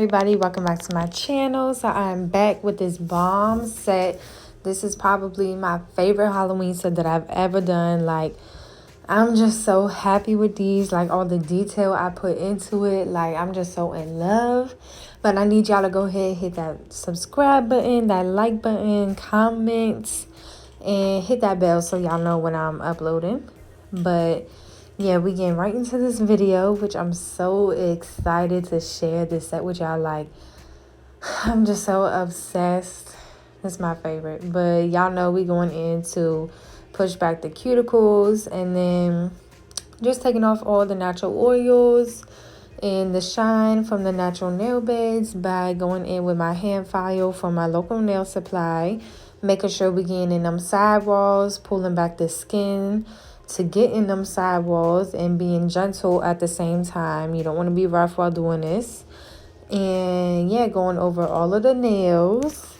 everybody, welcome back to my channel. So I'm back with this bomb set. This is probably my favorite Halloween set that I've ever done. Like, I'm just so happy with these, like all the detail I put into it. Like, I'm just so in love. But I need y'all to go ahead and hit that subscribe button, that like button, comment, and hit that bell so y'all know when I'm uploading. But yeah, we getting right into this video, which I'm so excited to share this set with y'all. Like, I'm just so obsessed. It's my favorite. But y'all know we going into push back the cuticles and then just taking off all the natural oils and the shine from the natural nail beds by going in with my hand file from my local nail supply, making sure we getting in them sidewalls, pulling back the skin to get in them sidewalls and being gentle at the same time. You don't want to be rough while doing this. And yeah, going over all of the nails.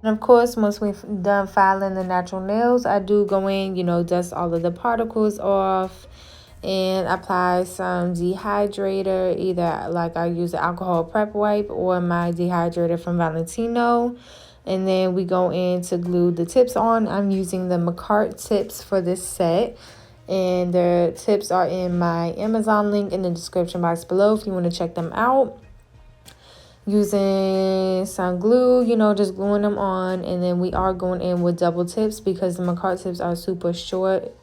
And of course, once we've done filing the natural nails, I do go in, dust all of the particles off and apply some dehydrator. Either like I use the alcohol prep wipe or my dehydrator from Valentino. And then we go in to glue the tips on. I'm using the McCart tips for this set. And the tips are in my Amazon link in the description box below if you want to check them out. Using some glue, just gluing them on. And then we are going in with double tips because the McCart tips are super short.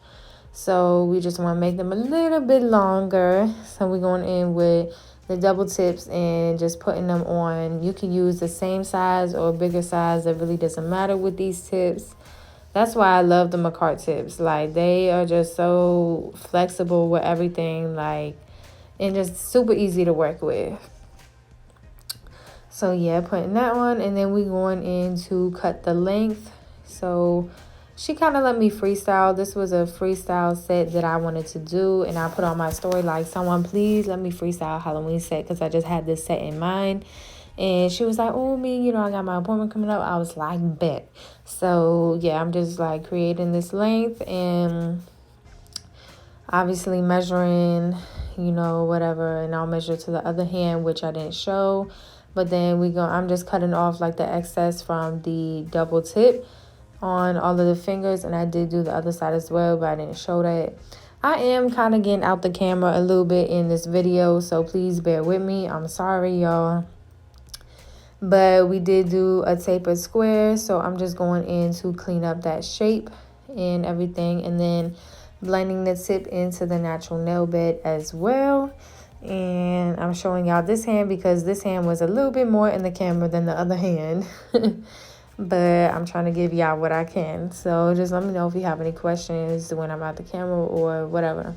So we just want to make them a little bit longer. So we're going in with the double tips and just putting them on. You can use the same size or bigger size. It really doesn't matter with these tips. That's why I love the McCart tips. Like, they are just so flexible with everything. Like, and just super easy to work with. So yeah, putting that on, and then we going in to cut the length. So she kind of let me freestyle. This was a freestyle set that I wanted to do, and I put on my story like, someone please let me freestyle Halloween set because I just had this set in mind. And she was like, oh, I got my appointment coming up. I was like, bet. So yeah, I'm just like creating this length and obviously measuring, whatever. And I'll measure to the other hand, which I didn't show. But then I'm just cutting off like the excess from the double tip on all of the fingers. And I did do the other side as well, but I didn't show that. I am kind of getting out the camera a little bit in this video, so please bear with me. I'm sorry, y'all. But we did do a tapered square, so I'm just going in to clean up that shape and everything. And then blending the tip into the natural nail bed as well. And I'm showing y'all this hand because this hand was a little bit more in the camera than the other hand. But I'm trying to give y'all what I can. So just let me know if you have any questions when I'm at the camera or whatever.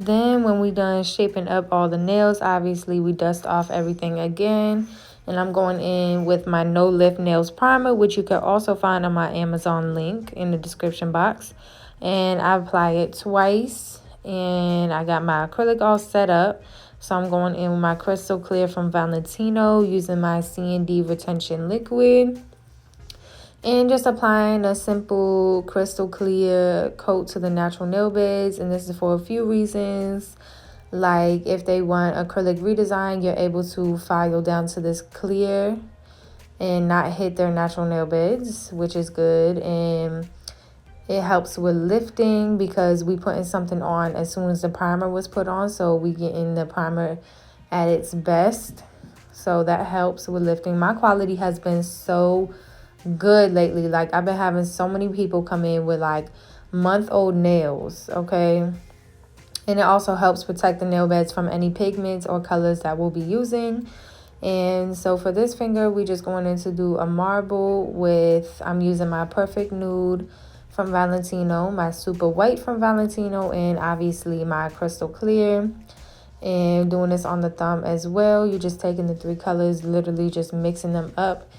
Then when we done shaping up all the nails, obviously we dust off everything again. And I'm going in with my No Lift Nails Primer, which you can also find on my Amazon link in the description box. And I apply it twice. And I got my acrylic all set up. So I'm going in with my Crystal Clear from Valentino using my C&D Retention Liquid. And just applying a simple crystal clear coat to the natural nail beds. And this is for a few reasons. Like if they want acrylic redesign, you're able to file down to this clear and not hit their natural nail beds, which is good. And it helps with lifting because we putting something on as soon as the primer was put on. So we getting the primer at its best. So that helps with lifting. My quality has been so good lately. Like I've been having so many people come in with like month-old nails, okay? And it also helps protect the nail beds from any pigments or colors that we'll be using. And so for this finger, we just going in to do a marble with, I'm using my Perfect Nude from Valentino, my Super White from Valentino, and obviously my Crystal Clear. And doing this on the thumb as well. You're just taking the three colors, literally just mixing them up.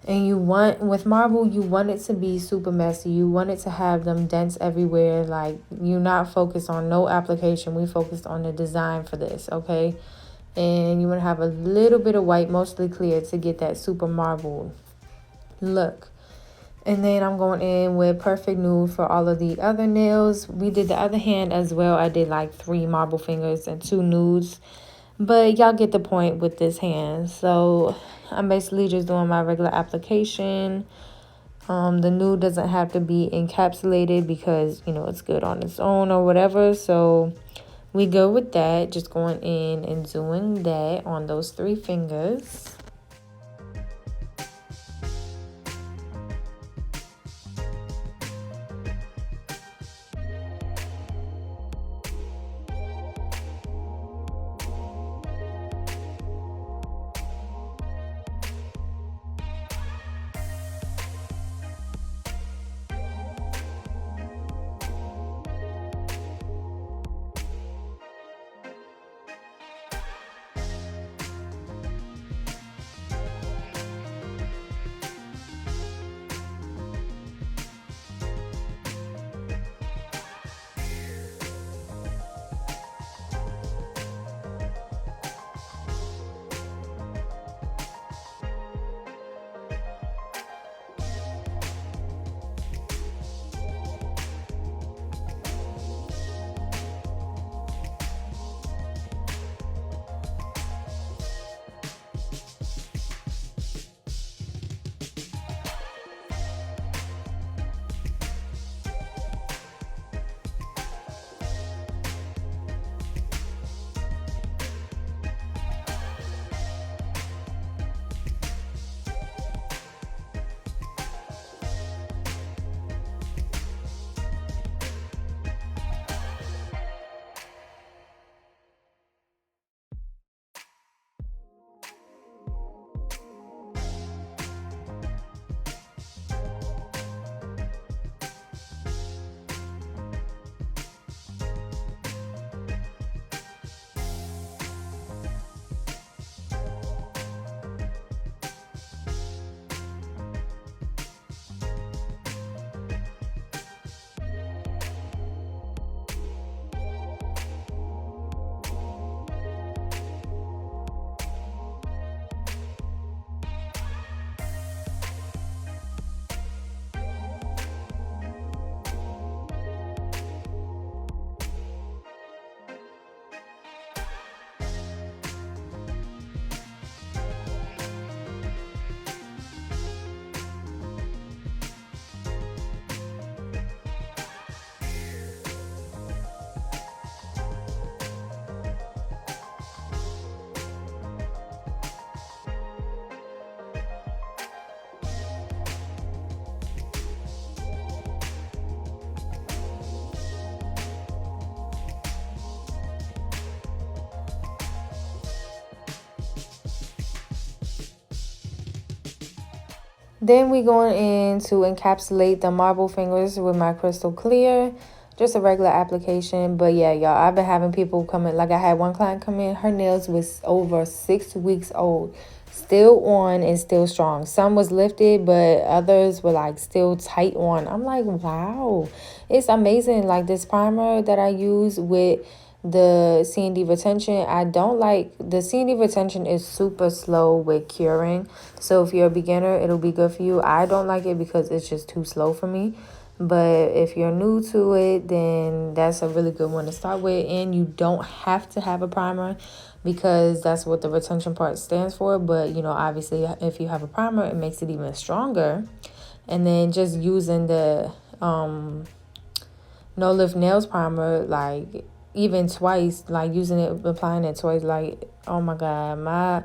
And you want, with marble, you want it to be super messy. You want it to have them dents everywhere. Like, you're not focused on no application. We focused on the design for this, okay? And you want to have a little bit of white, mostly clear, to get that super marble look. And then I'm going in with Perfect Nude for all of the other nails. We did the other hand as well. I did like 3 marble fingers and 2 nudes. But y'all get the point with this hand. So I'm basically just doing my regular application. The nude doesn't have to be encapsulated because, you know, it's good on its own or whatever. So we go with that. Just going in and doing that on those 3 fingers. Then we going in to encapsulate the marble fingers with my Crystal Clear. just a regular application. But yeah, y'all, I've been having people come in. Like, I had one client come in, her nails was over 6 weeks old, still on and still strong. Some was lifted, but others were like still tight on. I'm like, wow, it's amazing. Like, this primer that I use with the C&D retention, I don't like the C&D retention is super slow with curing. So if you're a beginner, it'll be good for you. I don't like it because it's just too slow for me. But if you're new to it, then that's a really good one to start with. And you don't have to have a primer because that's what the retention part stands for. But, you know, obviously, if you have a primer, it makes it even stronger. And then just using the No Lift Nails primer, like, even twice, like, using it, applying it twice, like, oh my God, my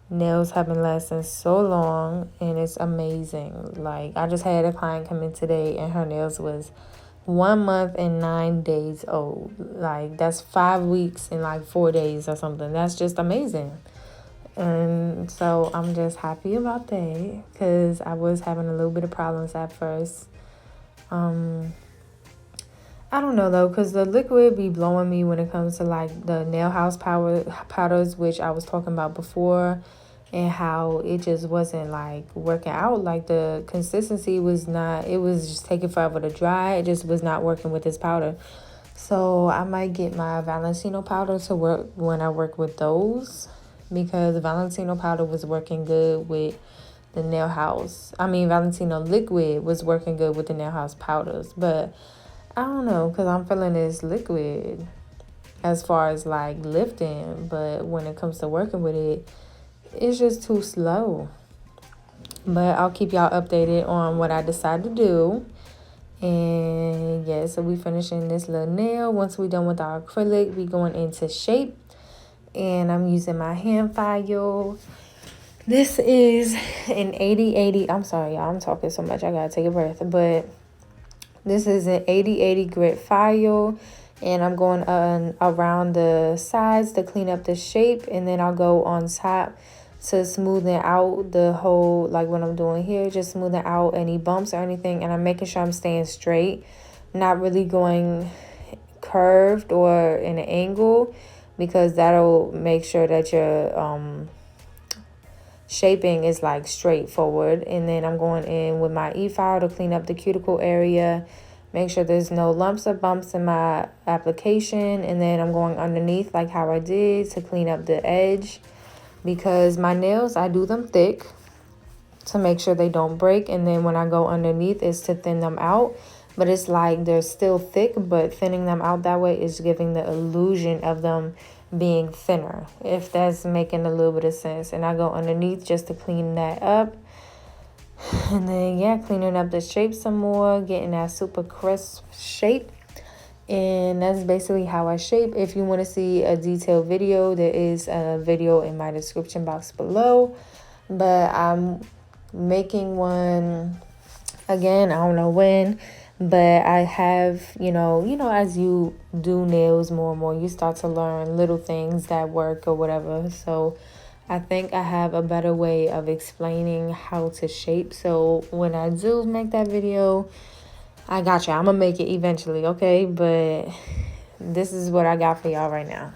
nails have been lasting so long and it's amazing. Like, I just had a client come in today and her nails was 1 month and 9 days old. Like, that's 5 weeks and like 4 days or something. That's just amazing. And so I'm just happy about that because I was having a little bit of problems at first. I don't know though, because the liquid be blowing me when it comes to like the nail house powders, which I was talking about before, and how it just wasn't like working out. Like, the consistency was not, it was just taking forever to dry. It just was not working with this powder. So I might get my Valentino powder to work when I work with those, because the Valentino powder was working good with the nail house. I mean, Valentino liquid was working good with the nail house powders, but I don't know, because I'm feeling this liquid as far as like lifting, but when it comes to working with it, it's just too slow. But I'll keep y'all updated on what I decide to do. And yeah, so we finishing this little nail. Once we done with our acrylic, we going into shape. And I'm using my hand file. This is an 80/80. I'm sorry, y'all, I'm talking so much, I gotta take a breath. But this is an 80/80 grit file, and I'm going around the sides to clean up the shape, and then I'll go on top to smoothen out the whole, like what I'm doing here, just smoothing out any bumps or anything, and I'm making sure I'm staying straight, not really going curved or in an angle, because that'll make sure that your shaping is like straightforward. And then I'm going in with my e-file to clean up the cuticle area, make sure there's no lumps or bumps in my application. And then I'm going underneath like how I did to clean up the edge, because my nails, I do them thick to make sure they don't break. And then when I go underneath, is to thin them out. But it's like they're still thick, but thinning them out that way is giving the illusion of them being thinner, if that's making a little bit of sense. And I go underneath just to clean that up. And then, yeah, cleaning up the shape some more, getting that super crisp shape. And that's basically how I shape. If you want to see a detailed video, there is a video in my description box below. But I'm making one again, I don't know when. But I have, as you do nails more and more, you start to learn little things that work or whatever. So I think I have a better way of explaining how to shape. So when I do make that video, I got you. I'm going to make it eventually, okay? But this is what I got for y'all right now.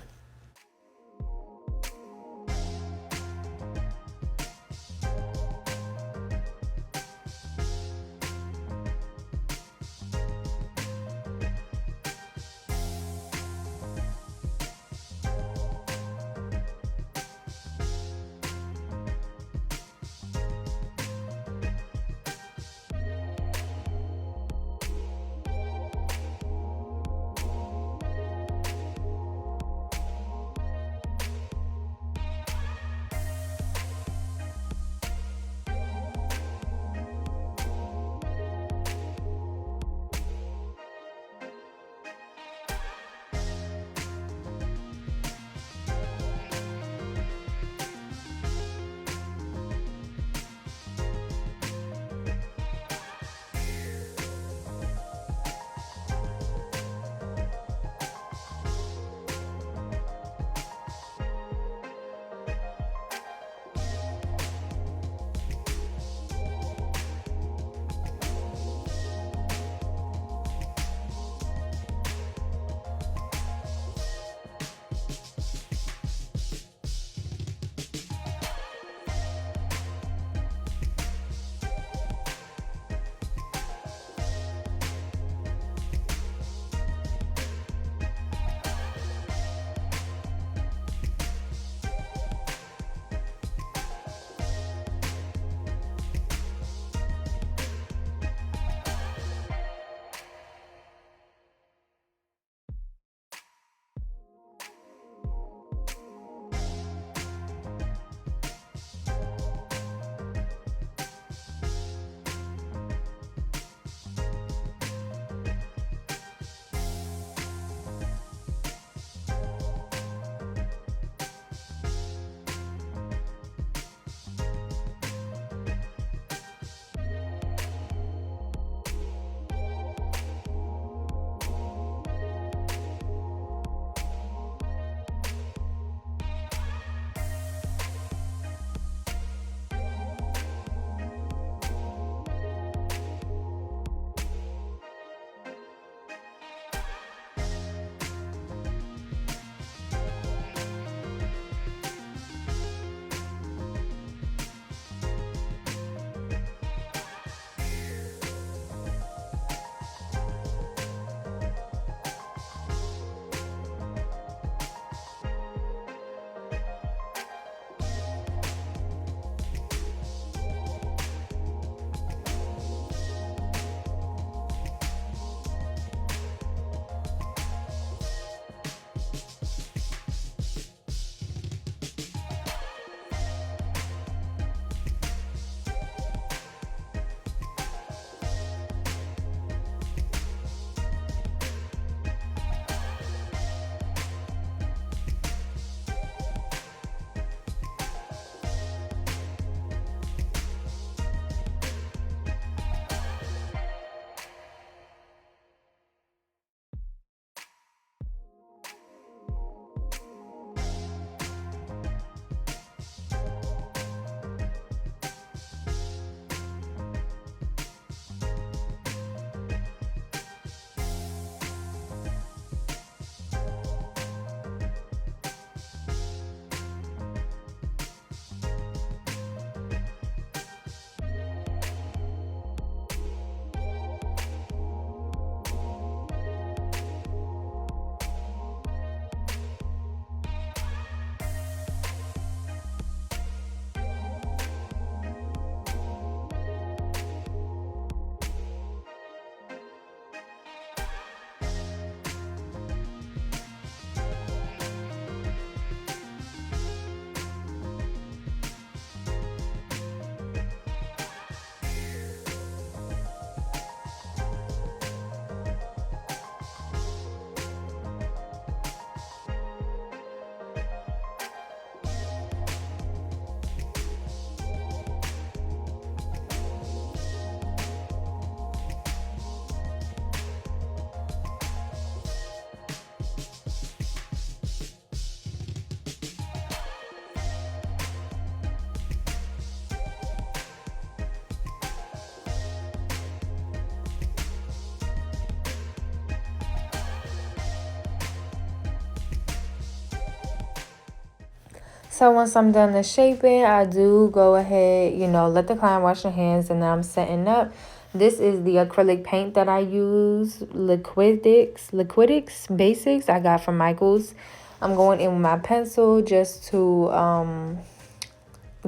So once I'm done the shaping, I do go ahead, let the client wash their hands, and then I'm setting up. This is the acrylic paint that I use, Liquidix Basics I got from Michael's. I'm going in with my pencil just to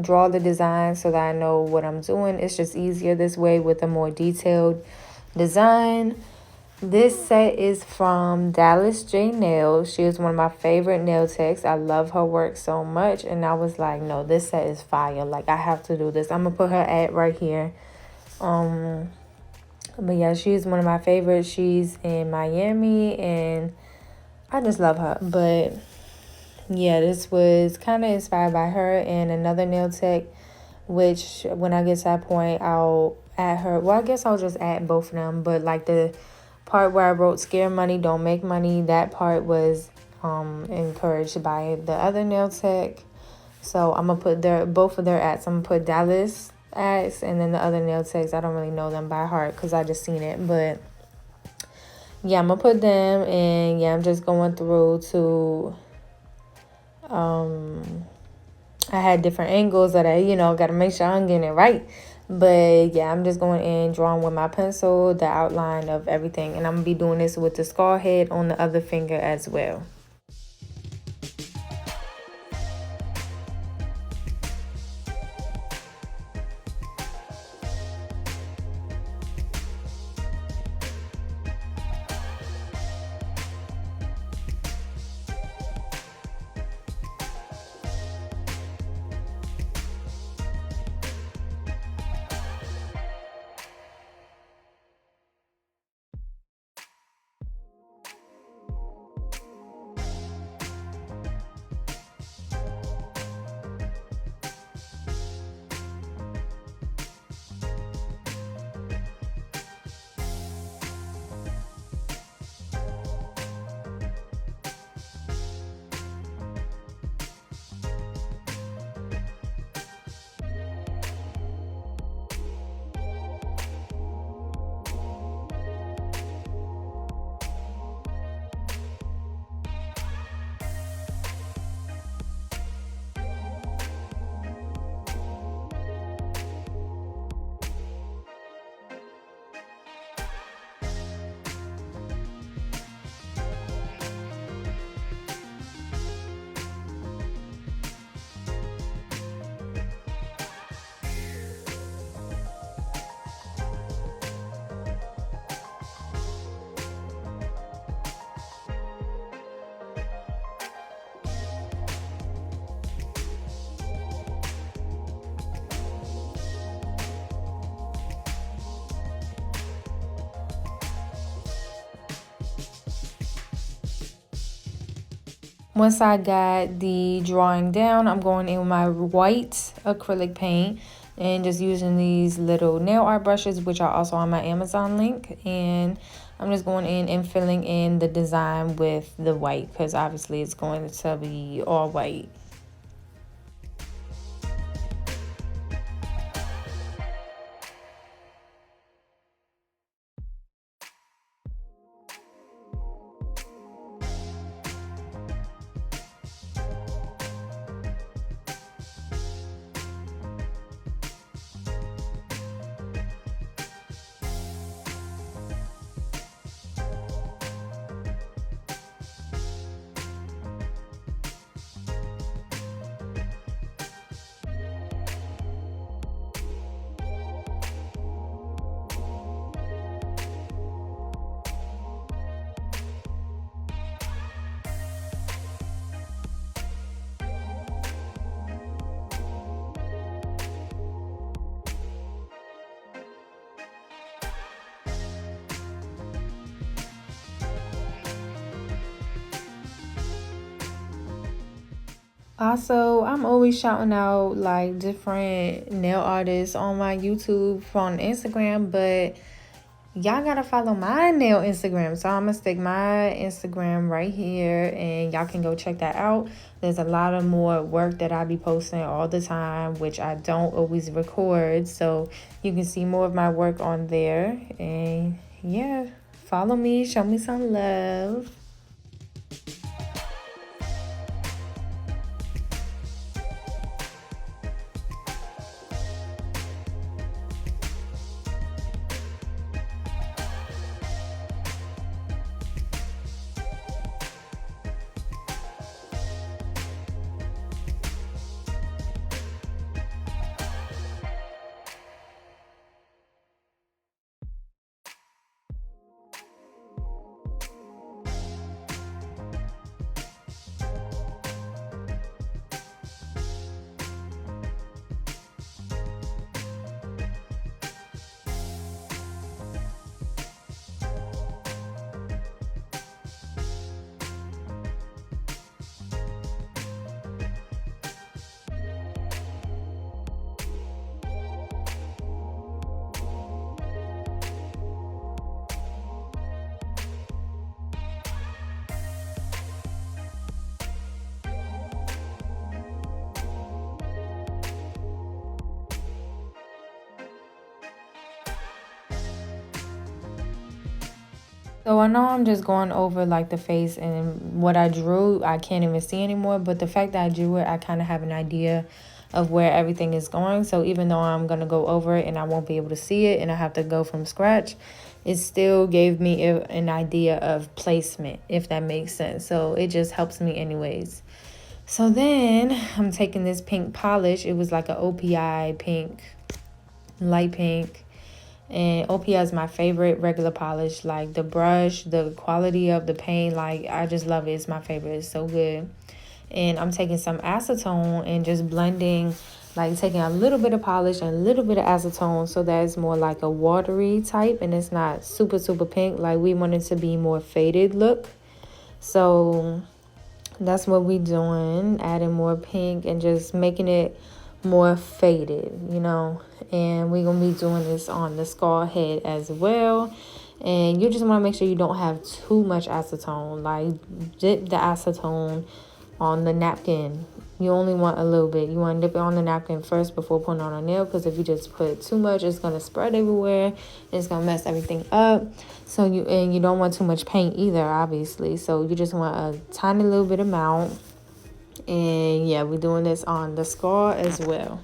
draw the design so that I know what I'm doing. It's just easier this way with a more detailed design. This set is from Dallas J Nails. She is one of my favorite nail techs. I love her work so much. And I was like, no, this set is fire. Like, I have to do this. I'm going to put her ad right here. But yeah, she's one of my favorites. She's in Miami, and I just love her. But yeah, this was kind of inspired by her and another nail tech, which when I get to that point, I'll add her. Well, I guess I'll just add both of them. But like the part where I wrote "Scare Money, Don't Make Money," that part was encouraged by the other nail tech. So I'm gonna put both of their ads. I'm gonna put Dallas ads, and then the other nail techs, I don't really know them by heart because I just seen it. But yeah, I'm gonna put them, and yeah, I'm just going through to I had different angles that I got to make sure I'm getting it right. But yeah, I'm just going in, drawing with my pencil the outline of everything. And I'm going to be doing this with the skull head on the other finger as well. Once I got the drawing down, I'm going in with my white acrylic paint and just using these little nail art brushes, which are also on my Amazon link. And I'm just going in and filling in the design with the white because obviously it's going to be all white. Also, I'm always shouting out like different nail artists on my YouTube on Instagram, but y'all gotta follow my nail Instagram. So I'm gonna stick my Instagram right here and y'all can go check that out. There's a lot of more work that I be posting all the time, which I don't always record. So you can see more of my work on there. And yeah, follow me, show me some love. So I know I'm just going over like the face, and what I drew, I can't even see anymore. But the fact that I drew it, I kind of have an idea of where everything is going. So even though I'm going to go over it and I won't be able to see it and I have to go from scratch, it still gave me an idea of placement, if that makes sense. So it just helps me anyways. So then I'm taking this pink polish. It was like an OPI pink, light pink. And OPI is my favorite regular polish. Like the brush, the quality of the paint, like I just love it. It's my favorite. It's so good. And I'm taking some acetone and just blending, like taking a little bit of polish and a little bit of acetone, so that it's more like a watery type and it's not super, super pink. Like we want it to be more faded look. So that's what we doing, adding more pink and just making it more faded, you know. And we're gonna be doing this on the skull head as well. And you just want to make sure you don't have too much acetone. Like dip the acetone on the napkin. You only want a little bit. You want to dip it on the napkin first before putting on a nail, because if you just put too much, it's going to spread everywhere. It's going to mess everything up. So you don't want too much paint either, obviously. So you just want a tiny little bit amount. And yeah, we're doing this on the skull as well.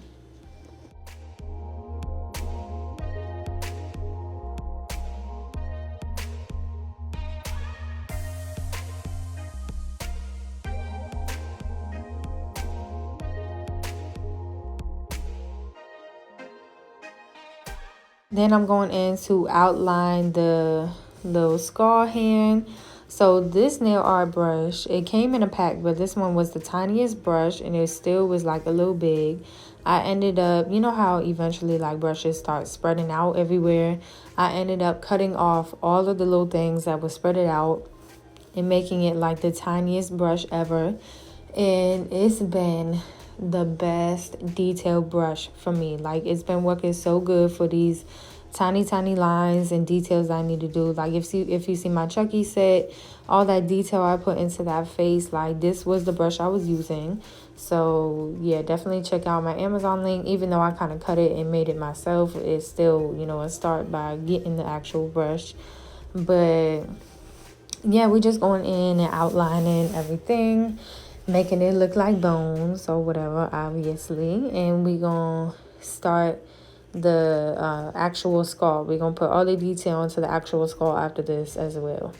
Then I'm going in to outline the skull hand. So this nail art brush, it came in a pack, but this one was the tiniest brush and it still was like a little big. I ended up, you know how eventually like brushes start spreading out everywhere. I ended up cutting off all of the little things that were spread it out and making it like the tiniest brush ever. And it's been the best detail brush for me. Like it's been working so good for these tiny lines and details I need to do. Like if you see my Chucky set, all that detail I put into that face, like this was the brush I was using. So yeah, definitely check out my Amazon link. Even though I kind of cut it and made it myself, it's still, you know, a start by getting the actual brush. But yeah, we just going in and outlining everything, making it look like bones or whatever, obviously. And we gonna start the actual skull. We're gonna put all the detail into the actual skull after this as well.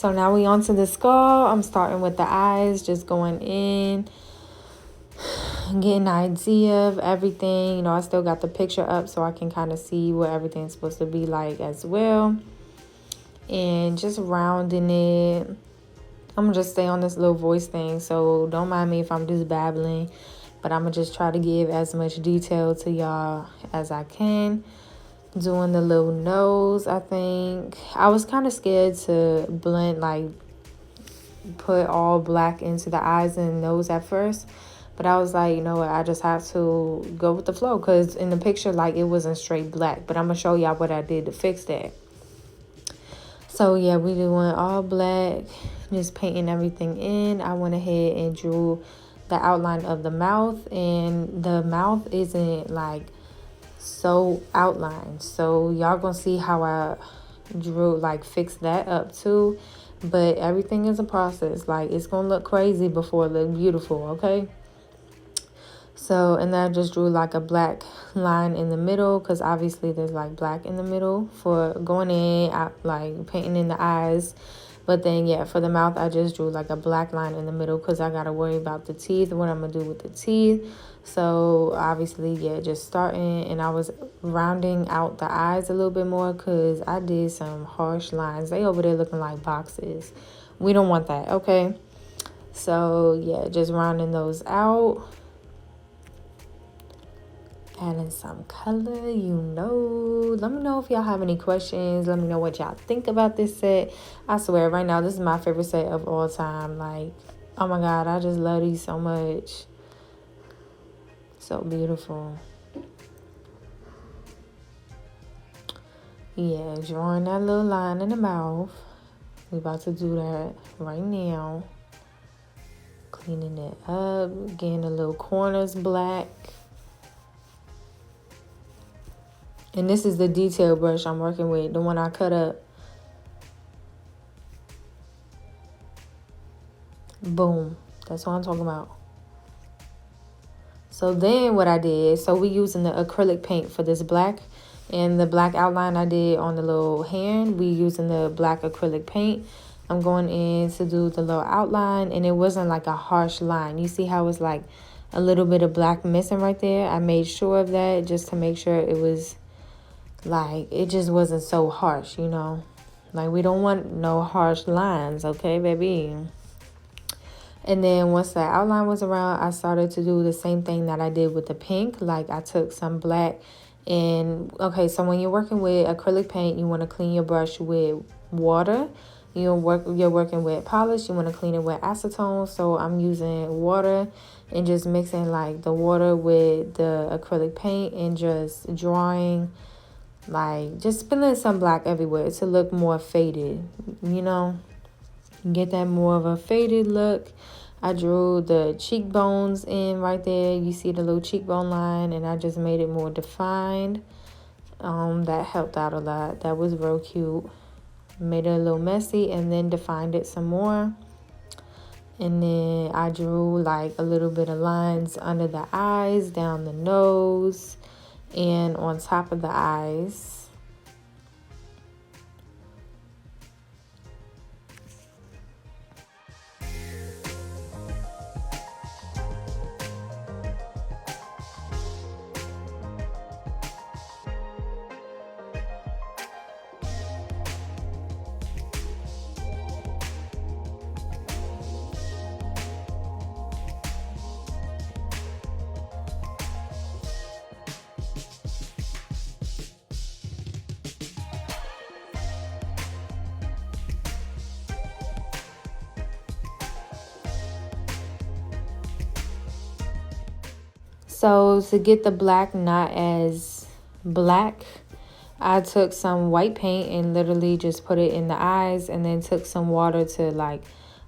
So now we on to the skull. I'm starting with the eyes, just going in, getting an idea of everything. You know, I still got the picture up so I can kind of see what everything's supposed to be like as well. And just rounding it. I'm gonna just stay on this little voice thing, so don't mind me if I'm just babbling, but I'm gonna just try to give as much detail to y'all as I can. Doing the little nose, I think. I was kind of scared to blend, like, put all black into the eyes and nose at first. But I was like, you know what, I just have to go with the flow. Because in the picture, like, it wasn't straight black. But I'm going to show y'all what I did to fix that. So, yeah, we doing all black. Just painting everything in. I went ahead and drew the outline of the mouth. And the mouth isn't, like, so outlined, so y'all gonna see how I drew, like, fix that up too. But everything is a process. Like, it's gonna look crazy before it look beautiful, okay? So, and then I just drew like a black line in the middle, because obviously there's like black in the middle for going in, like painting in the eyes. But then, yeah, for the mouth, I just drew like a black line in the middle because I got to worry about the teeth, what I'm going to do with the teeth. So, obviously, yeah, just starting. And I was rounding out the eyes a little bit more because I did some harsh lines. They over there looking like boxes. We don't want that, okay? So, yeah, just rounding those out. Adding some color, you know. Let me know if y'all have any questions. Let me know what y'all think about this set. I swear, right now, this is my favorite set of all time. Like, oh my God, I just love these so much. So beautiful. Yeah, drawing that little line in the mouth. We about to do that right now. Cleaning it up, getting the little corners black. And this is the detail brush I'm working with, the one I cut up. Boom. That's what I'm talking about. So then what I did, so we using the acrylic paint for this black. And the black outline I did on the little hand, we using the black acrylic paint. I'm going in to do the little outline, and it wasn't like a harsh line. You see how it's like a little bit of black missing right there? I made sure of that just to make sure it was... like, it just wasn't so harsh, you know. Like, we don't want no harsh lines, okay, baby? And then once the outline was around, I started to do the same thing that I did with the pink. Like, I took some black and... okay, so when you're working with acrylic paint, you want to clean your brush with water. You're working with polish, you want to clean it with acetone. So I'm using water and just mixing, like, the water with the acrylic paint and just drawing... like, just spilling some black everywhere to look more faded, you know, get that more of a faded look. I drew the cheekbones in right there. You see the little cheekbone line, and I just made it more defined. That helped out a lot. That was real cute. Made it a little messy and then defined it some more. And then I drew like a little bit of lines under the eyes, down the nose, and on top of the eyes. So to get the black not as black, I took some white paint and literally just put it in the eyes, and then took some water to like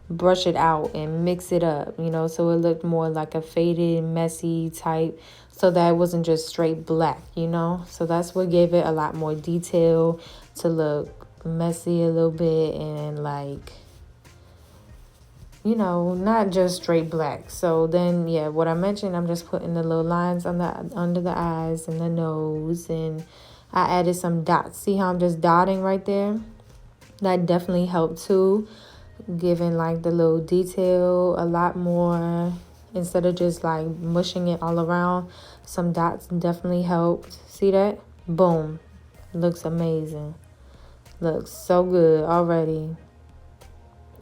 brush it out and mix it up, you know, so it looked more like a faded, messy type, so that it wasn't just straight black, you know. So that's what gave it a lot more detail, to look messy a little bit, and like, you know, not just straight black. So then, yeah, what I mentioned, I'm just putting the little lines on under the eyes and the nose, and I added some dots. See how I'm just dotting right there? That definitely helped too, giving like the little detail a lot more instead of just like mushing it all around. Some dots definitely helped. See that? Boom. Looks amazing. Looks so good already.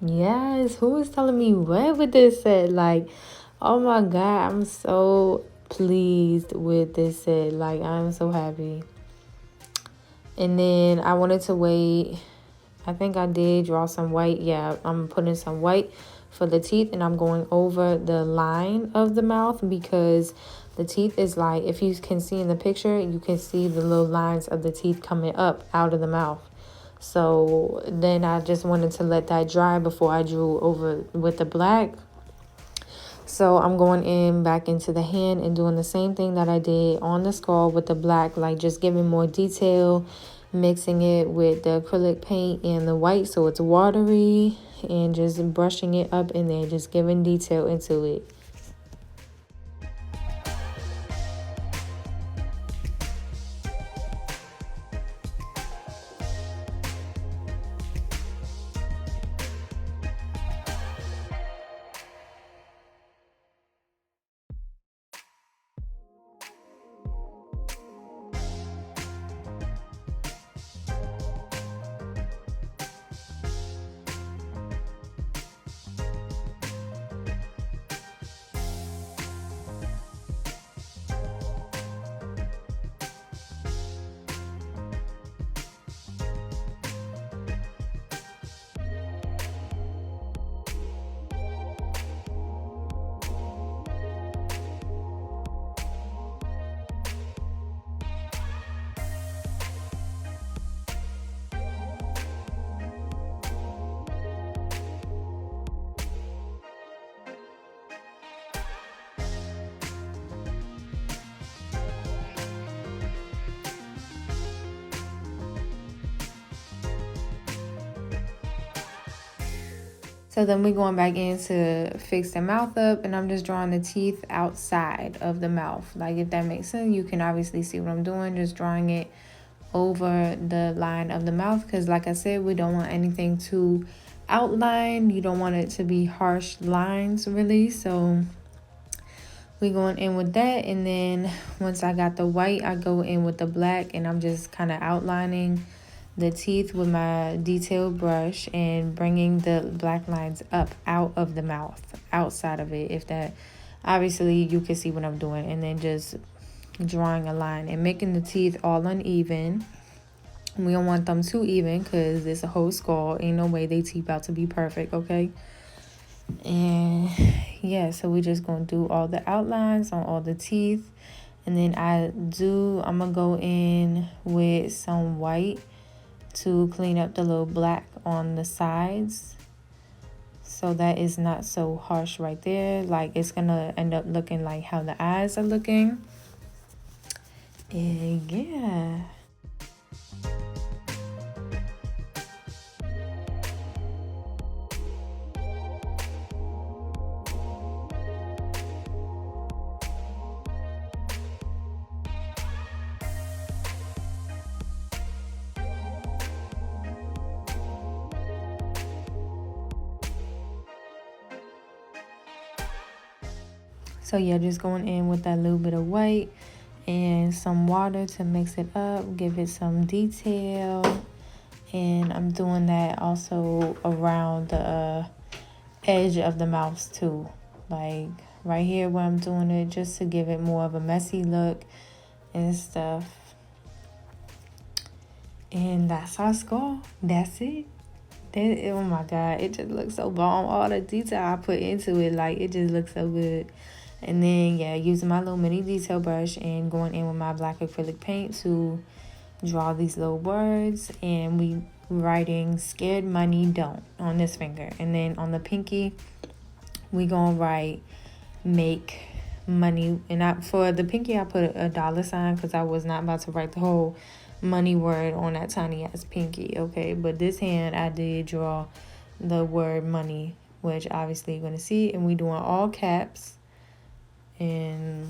Yes, who is telling me what with this set? Like, oh my God, I'm so pleased with this set. Like, I'm so happy. And then I wanted to wait. I think I did draw some white. Yeah, I'm putting some white for the teeth, and I'm going over the line of the mouth because the teeth is like, if you can see in the picture, you can see the little lines of the teeth coming up out of the mouth. So then I just wanted to let that dry before I drew over with the black. So I'm going in back into the hand and doing the same thing that I did on the skull with the black, like just giving more detail, mixing it with the acrylic paint and the white so it's watery, and just brushing it up in there, just giving detail into it. So then we're going back in to fix the mouth up, and I'm just drawing the teeth outside of the mouth. Like, if that makes sense, you can obviously see what I'm doing, just drawing it over the line of the mouth, because like I said, we don't want anything too outlined. You don't want it to be harsh lines really. So we're going in with that, and then once I got the white, I go in with the black, and I'm just kind of outlining the teeth with my detailed brush and bringing the black lines up out of the mouth, outside of it. If that, obviously you can see what I'm doing, and then just drawing a line and making the teeth all uneven. We don't want them too even because it's a whole skull. Ain't no way they teeth out to be perfect, okay? And yeah, so we just gonna do all the outlines on all the teeth, and then I'm gonna go in with some white to clean up the little black on the sides, so that is not so harsh right there. Like, it's gonna end up looking like how the eyes are looking. And yeah. So yeah, just going in with that little bit of white and some water to mix it up, give it some detail. And I'm doing that also around the edge of the mouth too, like right here where I'm doing it, just to give it more of a messy look and stuff. And that's our skull. That's it. Oh my God, it just looks so bomb. All the detail I put into it, like, it just looks so good. And then yeah, using my little mini detail brush and going in with my black acrylic paint to draw these little words, and we writing "scared money don't" on this finger, and then on the pinky we gonna write "make money." And for the pinky I put a dollar sign because I was not about to write the whole money word on that tiny ass pinky, okay? But this hand I did draw the word money, which obviously you're gonna see, and we doing all caps. And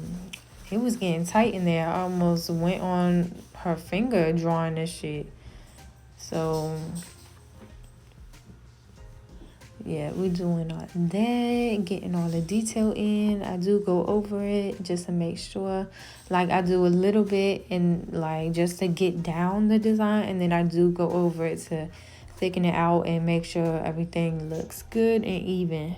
it was getting tight in there. I almost went on her finger drawing this shit. So yeah, we doing all that, getting all the detail in. I do go over it just to make sure. Like, I do a little bit and like just to get down the design, and then I do go over it to thicken it out and make sure everything looks good and even.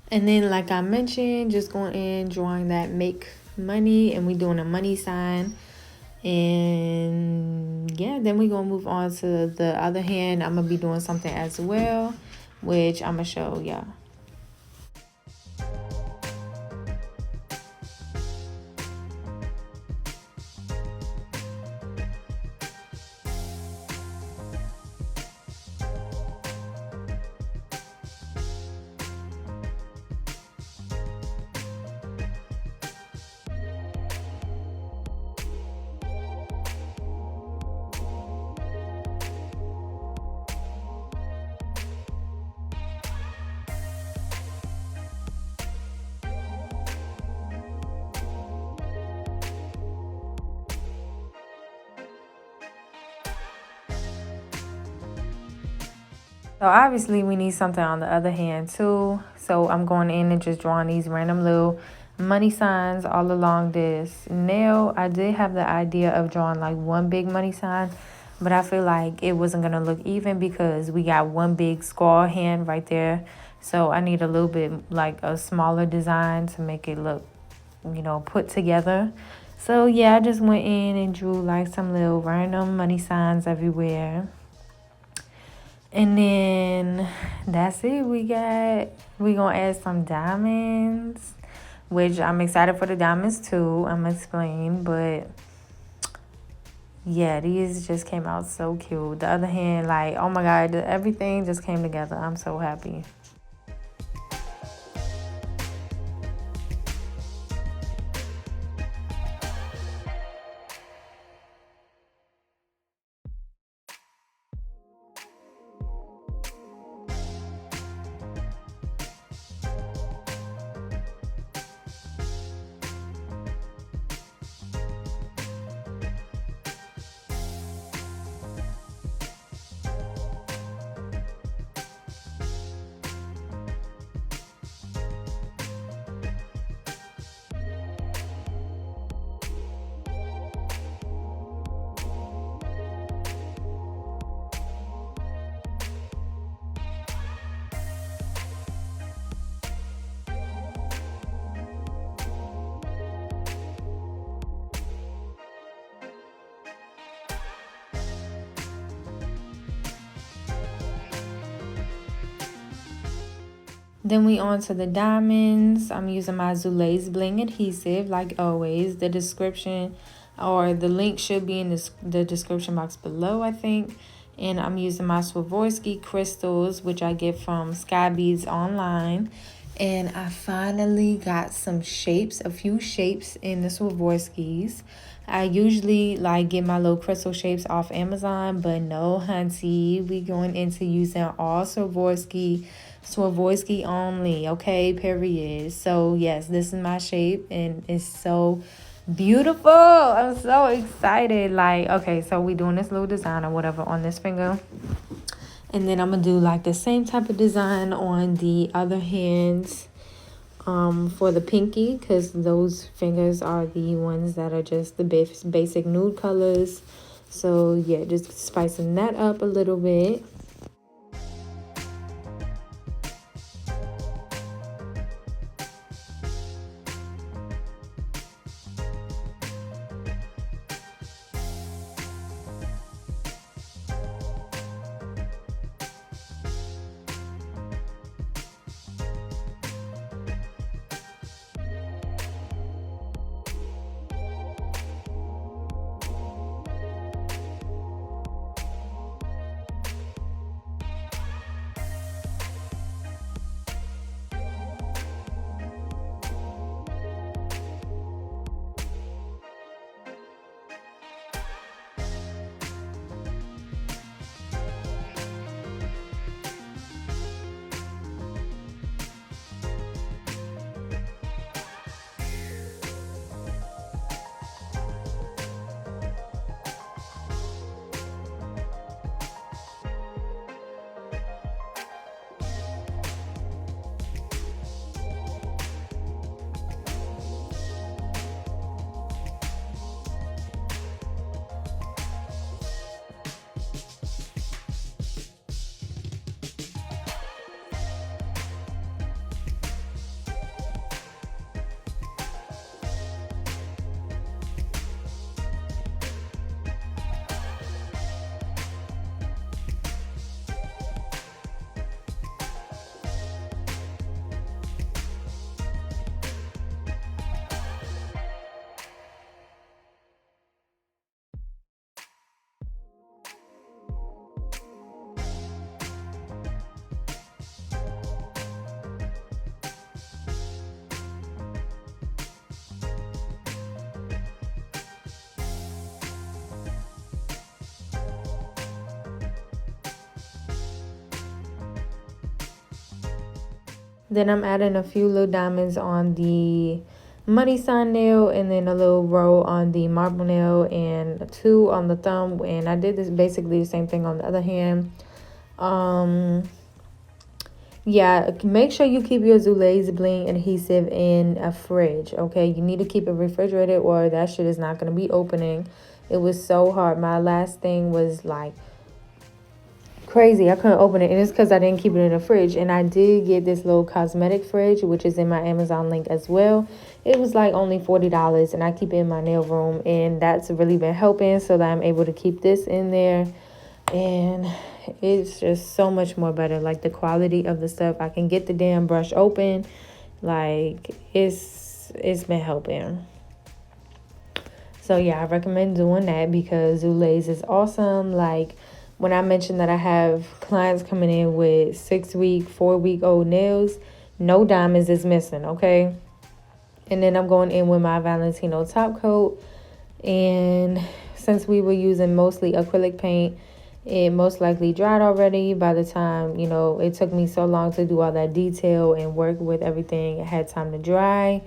And then, like I mentioned, just going in, drawing that make money, and we doing a money sign. And yeah, then we gonna move on to the other hand. I'm gonna be doing something as well, which I'm gonna show y'all. So obviously we need something on the other hand too. So I'm going in and just drawing these random little money signs all along this nail. I did have the idea of drawing like one big money sign, but I feel like it wasn't going to look even because we got one big square hand right there. So I need a little bit like a smaller design to make it look, put together. So yeah, I just went in and drew like some little random money signs everywhere. And then that's it. We gonna add some diamonds, which I'm excited for the diamonds too. I'm gonna explain, but yeah, these just came out so cute. The other hand, like, oh my God, everything just came together. I'm so happy. Then we on to the diamonds. I'm using my Zulaze Bling adhesive like always. The description or the link should be in the description box below, I think. And I'm using my Swarovski crystals, which I get from Sky Beads online. And I finally got some shapes, a few shapes in the Swarovskis. I usually like get my little crystal shapes off Amazon, but no, hunty, we going into using all Swarovski only, okay, period. So yes, this is my shape and it's so beautiful. I'm so excited. Like, okay, so we doing this little design or whatever on this finger. And then I'm gonna do like the same type of design on the other hands for the pinky, because those fingers are the ones that are just the basic nude colors. So yeah, just spicing that up a little bit. Then I'm adding a few little diamonds on the money sign nail, and then a little row on the marble nail, and 2 on the thumb. And I did this basically the same thing on the other hand. Yeah, make sure you keep your Zulaze Bling adhesive in a fridge, okay? You need to keep it refrigerated or that shit is not going to be opening. It was so hard. My last thing was like crazy. I couldn't open it, and it's because I didn't keep it in the fridge. And I did get this little cosmetic fridge, which is in my Amazon link as well. It was like only $40, and I keep it in my nail room, and that's really been helping so that I'm able to keep this in there. And it's just so much more better. Like the quality of the stuff, I can get the damn brush open. Like it's been helping. So yeah, I recommend doing that because Zulaze is awesome. Like when I mentioned that I have clients coming in with 6-week, 4-week-old nails, no diamonds is missing, okay? And then I'm going in with my Valentino top coat. And since we were using mostly acrylic paint, it most likely dried already by the time, you know, it took me so long to do all that detail and work with everything. It had time to dry.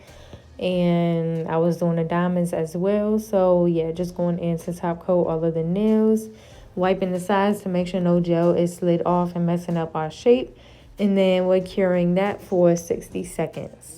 And I was doing the diamonds as well. So yeah, just going in to top coat all of the nails, wiping the sides to make sure no gel is slid off and messing up our shape. And then we're curing that for 60 seconds.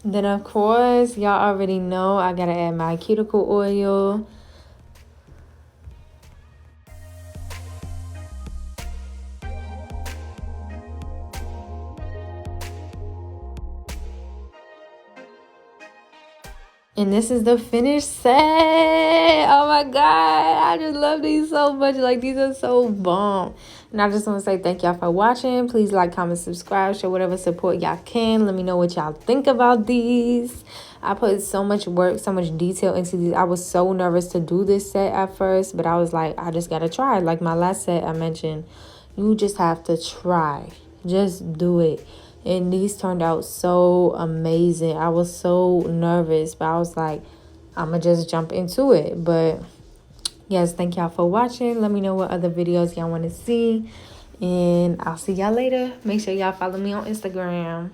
Then of course, y'all already know I gotta add my cuticle oil. And this is the finished set. Oh my God. I just love these so much. Like, these are so bomb. And I just want to say thank y'all for watching. Please like, comment, subscribe. Show whatever support y'all can. Let me know what y'all think about these. I put so much work, so much detail into these. I was so nervous to do this set at first. But I was like, I just got to try. Like my last set I mentioned, you just have to try. Just do it. And these turned out so amazing. I was so nervous, but I was like, I'm going to just jump into it. But yes, thank y'all for watching. Let me know what other videos y'all want to see. And I'll see y'all later. Make sure y'all follow me on Instagram.